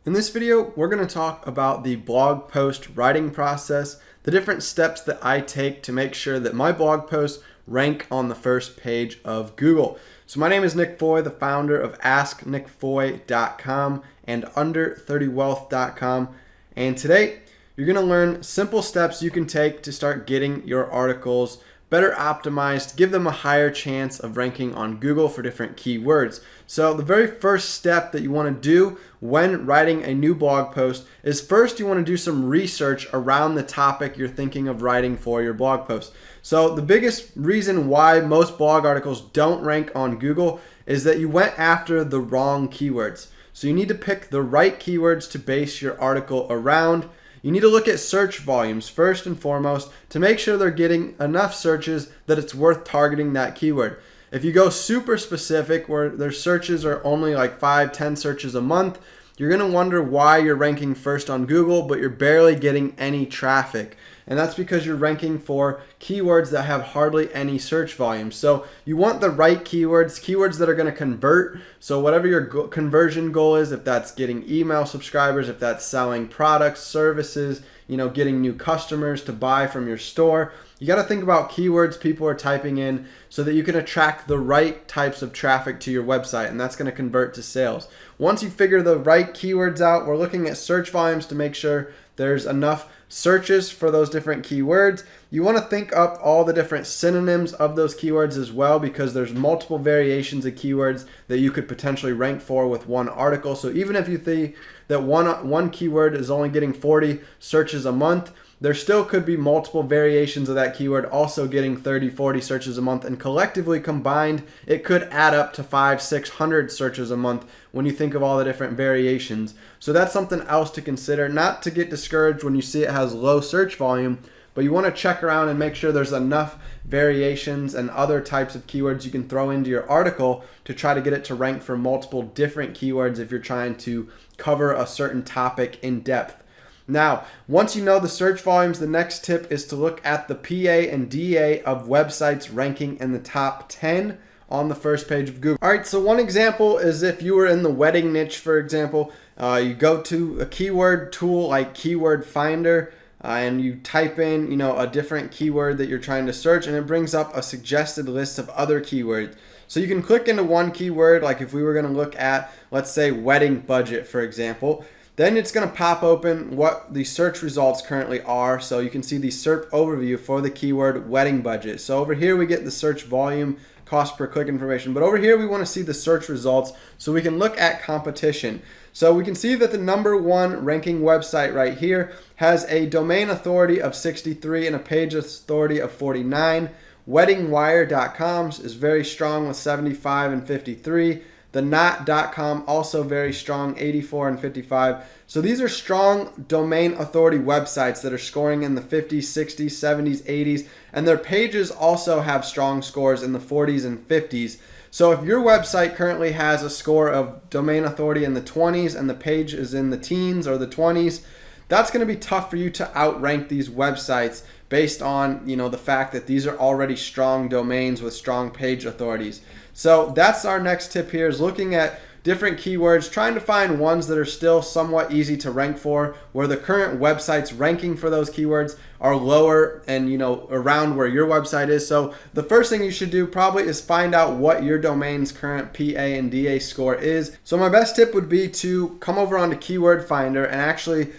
In this video, we're going to talk about the blog post writing process, the different steps that I take to make sure that my blog posts rank on the first page of Google. So my name is Nick Foy, the founder of AskNickFoy.com and Under30Wealth.com. And today, you're going to learn simple steps you can take to start getting your articles better optimized, give them a higher chance of ranking on Google for different keywords. So the very first step that you want to do when writing a new blog post is first you want to do some research around the topic you're thinking of writing for your blog post. So the biggest reason why most blog articles don't rank on Google is that you went after the wrong keywords. So you need to pick the right keywords to base your article around. You need to look at search volumes first and foremost to make sure they're getting enough searches that it's worth targeting that keyword. If you go super specific where their searches are only like 5-10 searches a month, you're going to wonder why you're ranking first on Google, but you're barely getting any traffic. And that's because you're ranking for keywords that have hardly any search volume. So you want the right keywords that are going to convert. So whatever your conversion goal is, if that's getting email subscribers, if that's selling products, services, getting new customers to buy from your store, you got to think about keywords people are typing in so that you can attract the right types of traffic to your website, and that's going to convert to sales. Once you figure the right keywords out, we're looking at search volumes to make sure there's enough searches for those different keywords. You want to think up all the different synonyms of those keywords as well, because there's multiple variations of keywords that you could potentially rank for with one article. So even if you think that one keyword is only getting 40 searches a month, there still could be multiple variations of that keyword also getting 30-40 searches a month, and collectively combined it could add up to 500-600 searches a month when you think of all the different variations. So that's something else to consider, not to get discouraged when you see it has low search volume, but you want to check around and make sure there's enough variations and other types of keywords you can throw into your article to try to get it to rank for multiple different keywords if you're trying to cover a certain topic in depth. Now, once you know the search volumes, the next tip is to look at the PA and DA of websites ranking in the top 10 on the first page of Google. All right, so one example is if you were in the wedding niche, for example, you go to a keyword tool like Keyword Finder, and you type in, a different keyword that you're trying to search, and it brings up a suggested list of other keywords. So you can click into one keyword, like if we were going to look at, let's say, wedding budget, for example. Then it's going to pop open what the search results currently are. So you can see the SERP overview for the keyword wedding budget. So over here we get the search volume, cost per click information. But over here we want to see the search results so we can look at competition. So we can see that the #1 ranking website right here has a domain authority of 63 and a page authority of 49. WeddingWire.com is very strong with 75 and 53. The Knot.com also very strong, 84 and 55. So these are strong domain authority websites that are scoring in the 50s, 60s, 70s, 80s, and their pages also have strong scores in the 40s and 50s. So if your website currently has a score of domain authority in the 20s and the page is in the teens or the 20s, that's going to be tough for you to outrank these websites based on, the fact that these are already strong domains with strong page authorities. So that's our next tip here, is looking at different keywords, trying to find ones that are still somewhat easy to rank for, where the current websites ranking for those keywords are lower and, around where your website is. So the first thing you should do probably is find out what your domain's current PA and DA score is. So my best tip would be to come over onto Keyword Finder and actually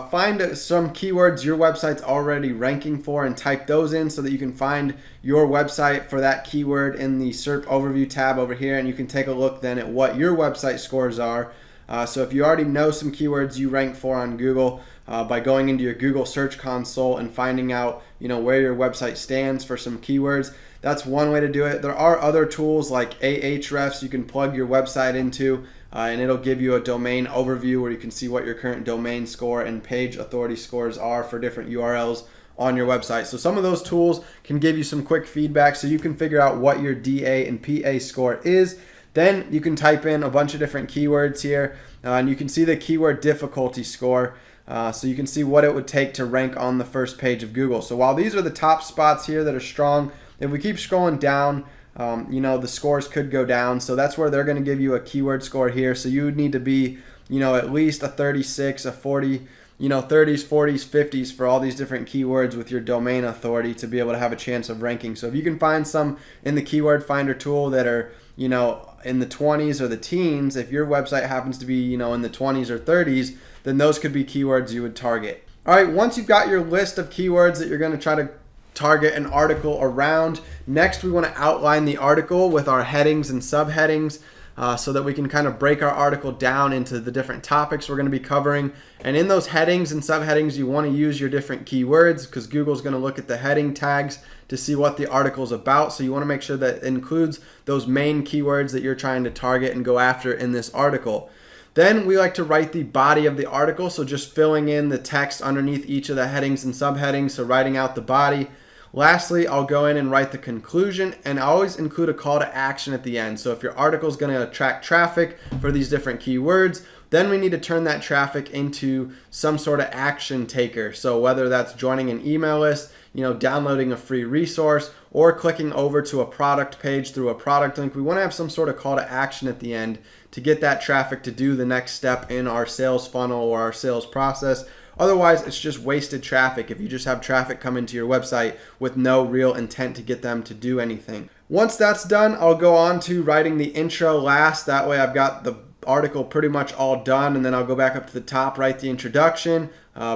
find some keywords your website's already ranking for and type those in so that you can find your website for that keyword in the SERP overview tab over here, and you can take a look then at what your website scores are. So if you already know some keywords you rank for on Google by going into your Google Search Console and finding out where your website stands for some keywords, that's one way to do it. There are other tools like Ahrefs you can plug your website into, and it'll give you a domain overview where you can see what your current domain score and page authority scores are for different URLs on your website. So some of those tools can give you some quick feedback so you can figure out what your DA and PA score is. Then you can type in a bunch of different keywords here, and you can see the keyword difficulty score. So you can see what it would take to rank on the first page of Google. So while these are the top spots here that are strong, if we keep scrolling down, the scores could go down. So that's where they're going to give you a keyword score here. So you would need to be at least a 36, a 40, 30s, 40s, 50s for all these different keywords with your domain authority to be able to have a chance of ranking. So if you can find some in the keyword finder tool that are, in the 20s or the teens, if your website happens to be, in the 20s or 30s, then those could be keywords you would target. All right, once you've got your list of keywords that you're going to try to target an article around, next we want to outline the article with our headings and subheadings so that we can kind of break our article down into the different topics we're going to be covering. And in those headings and subheadings, you want to use your different keywords because Google's going to look at the heading tags to see what the article's about. So you want to make sure that it includes those main keywords that you're trying to target and go after in this article. Then we like to write the body of the article, so just filling in the text underneath each of the headings and subheadings, so writing out the body. Lastly, I'll go in and write the conclusion, and I always include a call to action at the end. So if your article is going to attract traffic for these different keywords, then we need to turn that traffic into some sort of action taker. So whether that's joining an email list, downloading a free resource, or clicking over to a product page through a product link, we want to have some sort of call to action at the end to get that traffic to do the next step in our sales funnel or our sales process. Otherwise, it's just wasted traffic if you just have traffic come into your website with no real intent to get them to do anything. Once that's done, I'll go on to writing the intro last. That way I've got the article pretty much all done, and then I'll go back up to the top, write the introduction.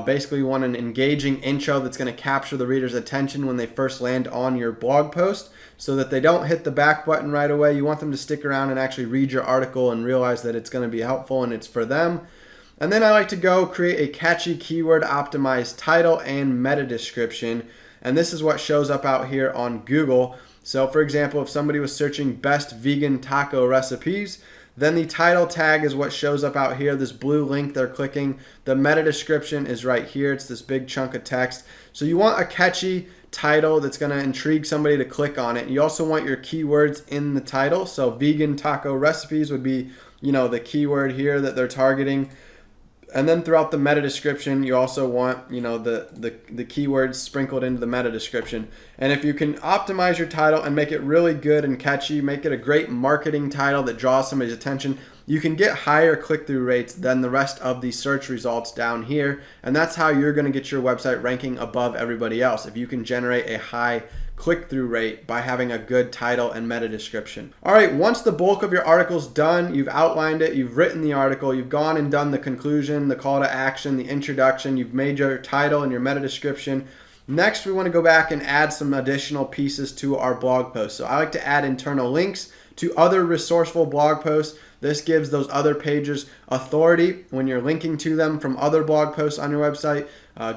Basically, you want an engaging intro that's going to capture the reader's attention when they first land on your blog post so that they don't hit the back button right away. You want them to stick around and actually read your article and realize that it's going to be helpful and it's for them. And then I like to go create a catchy keyword optimized title and meta description. And this is what shows up out here on Google. So for example, if somebody was searching best vegan taco recipes, then the title tag is what shows up out here, this blue link they're clicking. The meta description is right here. It's this big chunk of text. So you want a catchy title that's going to intrigue somebody to click on it. You also want your keywords in the title. So vegan taco recipes would be, the keyword here that they're targeting. And then throughout the meta description, you also want, the keywords sprinkled into the meta description. And if you can optimize your title and make it really good and catchy, make it a great marketing title that draws somebody's attention, you can get higher click-through rates than the rest of the search results down here. And that's how you're going to get your website ranking above everybody else, if you can generate a high click-through rate by having a good title and meta description. All right, once the bulk of your article's done, you've outlined it, you've written the article, you've gone and done the conclusion, the call to action, the introduction, you've made your title and your meta description. Next, we want to go back and add some additional pieces to our blog post. So I like to add internal links to other resourceful blog posts. This gives those other pages authority when you're linking to them from other blog posts on your website.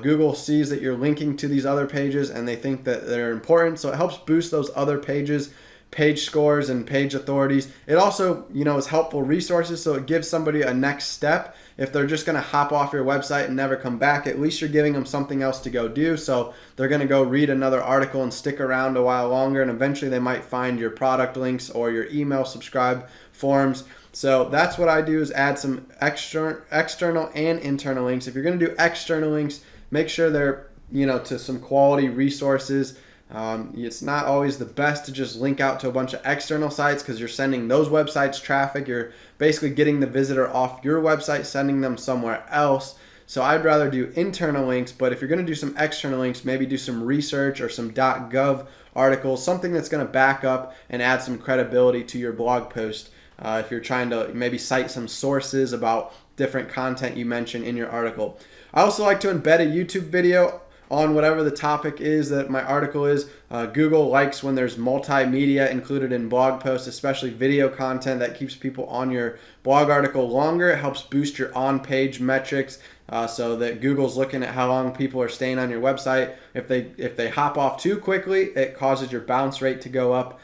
Google sees that you're linking to these other pages and they think that they're important. So it helps boost those other pages, page scores and page authorities. It also, is helpful resources. So it gives somebody a next step. If they're just going to hop off your website and never come back, at least you're giving them something else to go do. So they're going to go read another article and stick around a while longer. And eventually they might find your product links or your email subscribe forms. So that's what I do, is add some external and internal links. If you're going to do external links, make sure they're, to some quality resources. It's not always the best to just link out to a bunch of external sites because you're sending those websites traffic. You're basically getting the visitor off your website, sending them somewhere else. So I'd rather do internal links, but if you're going to do some external links, maybe do some research or some .gov articles, something that's going to back up and add some credibility to your blog post. If you're trying to maybe cite some sources about different content you mention in your article. I also like to embed a YouTube video on whatever the topic is that my article is. Google likes when there's multimedia included in blog posts, especially video content that keeps people on your blog article longer. It helps boost your on-page metrics so that Google's looking at how long people are staying on your website. If they hop off too quickly, it causes your bounce rate to go up.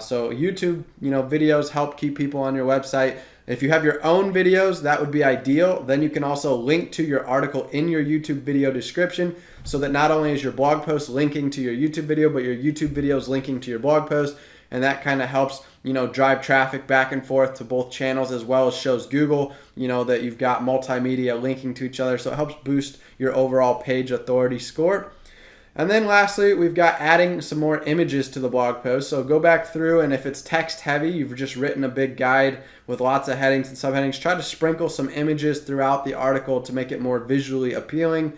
So YouTube, videos help keep people on your website. If you have your own videos, that would be ideal. Then you can also link to your article in your YouTube video description so that not only is your blog post linking to your YouTube video, but your YouTube video is linking to your blog post. And that kind of helps, drive traffic back and forth to both channels, as well as shows Google, that you've got multimedia linking to each other. So it helps boost your overall page authority score. And then lastly, we've got adding some more images to the blog post. So go back through, and if it's text heavy, you've just written a big guide with lots of headings and subheadings, try to sprinkle some images throughout the article to make it more visually appealing.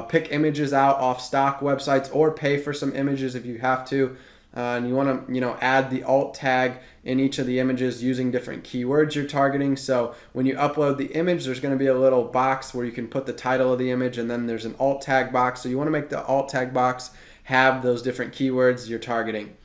Pick images out off stock websites or pay for some images if you have to. And you want to, add the alt tag in each of the images using different keywords you're targeting. So when you upload the image, there's going to be a little box where you can put the title of the image, and then there's an alt tag box. So you want to make the alt tag box have those different keywords you're targeting.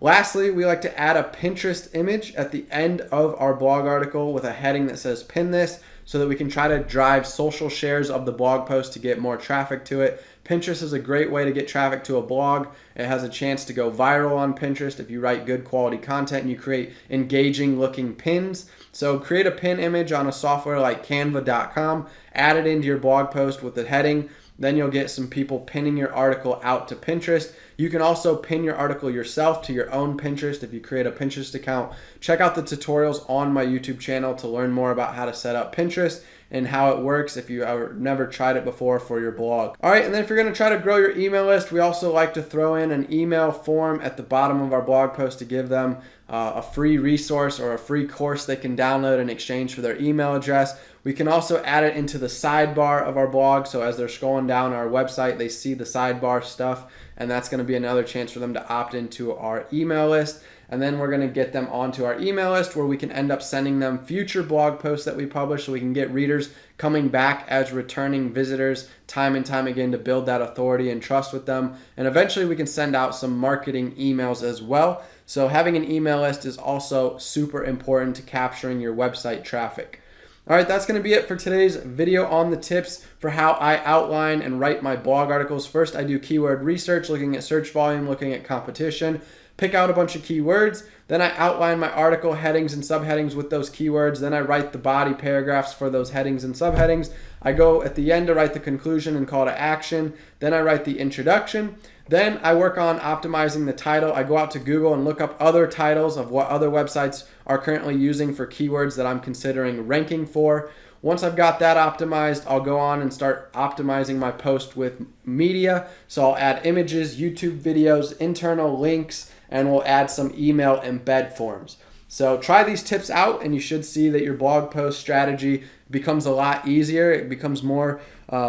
Lastly, we like to add a Pinterest image at the end of our blog article with a heading that says pin this, so that we can try to drive social shares of the blog post to get more traffic to it. Pinterest is a great way to get traffic to a blog. It has a chance to go viral on Pinterest if you write good quality content and you create engaging looking pins. So create a pin image on a software like canva.com, add it into your blog post with the heading, then you'll get some people pinning your article out to Pinterest. You can also pin your article yourself to your own Pinterest if you create a Pinterest account. Check out the tutorials on my YouTube channel to learn more about how to set up Pinterest and how it works if you ever never tried it before for your blog. All right, and then if you're going to try to grow your email list, we also like to throw in an email form at the bottom of our blog post to give them a free resource or a free course they can download in exchange for their email address. We can also add it into the sidebar of our blog, so as they're scrolling down our website, they see the sidebar stuff, and that's going to be another chance for them to opt into our email list. And then we're going to get them onto our email list where we can end up sending them future blog posts that we publish, so we can get readers coming back as returning visitors time and time again to build that authority and trust with them. And eventually we can send out some marketing emails as well. So having an email list is also super important to capturing your website traffic. All right, that's going to be it for today's video on the tips for how I outline and write my blog articles. First, I do keyword research, looking at search volume, looking at competition, pick out a bunch of keywords. Then I outline my article headings and subheadings with those keywords. Then I write the body paragraphs for those headings and subheadings. I go at the end to write the conclusion and call to action. Then I write the introduction. Then I work on optimizing the title. I go out to Google and look up other titles of what other websites are currently using for keywords that I'm considering ranking for. Once I've got that optimized, I'll go on and start optimizing my post with media. So I'll add images, YouTube videos, internal links, and we'll add some email embed forms. So try these tips out and you should see that your blog post strategy becomes a lot easier. It becomes more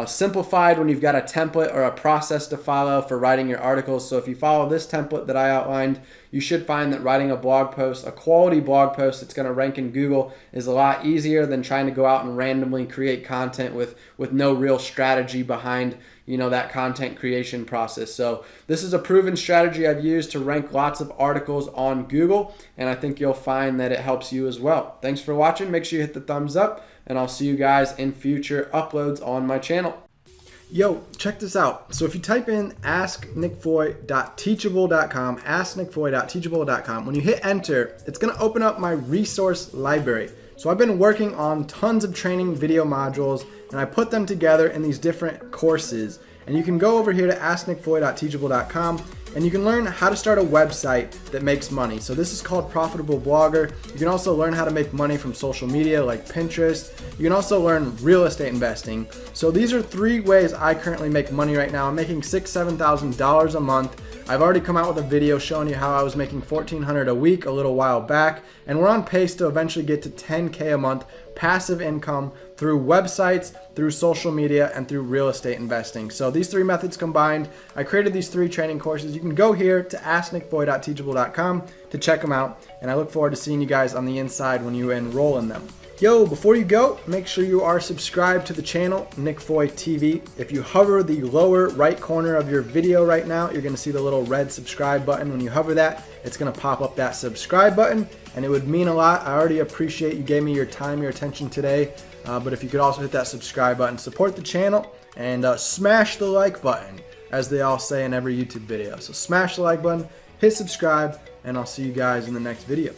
simplified when you've got a template or a process to follow for writing your articles. So if you follow this template that I outlined, you should find that writing a blog post, a quality blog post that's going to rank in Google, is a lot easier than trying to go out and randomly create content with no real strategy behind that content creation process. So this is a proven strategy I've used to rank lots of articles on Google, and I think you'll find that it helps you as well. Thanks for watching. Make sure you hit the thumbs up, and I'll see you guys in future uploads on my channel. Yo, check this out. So if you type in asknickfoy.teachable.com, asknickfoy.teachable.com, when you hit enter, it's going to open up my resource library. So I've been working on tons of training video modules, and I put them together in these different courses. And you can go over here to asknickfoy.teachable.com and you can learn how to start a website that makes money. So this is called Profitable Blogger. You can also learn how to make money from social media like Pinterest. You can also learn real estate investing. So these are 3 ways I currently make money right now. I'm making $6,000 to $7,000 a month. I've already come out with a video showing you how I was making $1,400 a week a little while back, and we're on pace to eventually get to $10K a month passive income through websites, through social media, and through real estate investing. So these 3 methods combined, I created these 3 training courses. You can go here to asknickfoy.teachable.com to check them out, and I look forward to seeing you guys on the inside when you enroll in them. Yo, before you go, make sure you are subscribed to the channel, Nick Foy TV. If you hover the lower right corner of your video right now, you're gonna see the little red subscribe button. When you hover that, it's gonna pop up that subscribe button, and it would mean a lot. I already appreciate you gave me your time, your attention today, but if you could also hit that subscribe button, support the channel, and smash the like button, as they all say in every YouTube video. So smash the like button, hit subscribe, and I'll see you guys in the next video.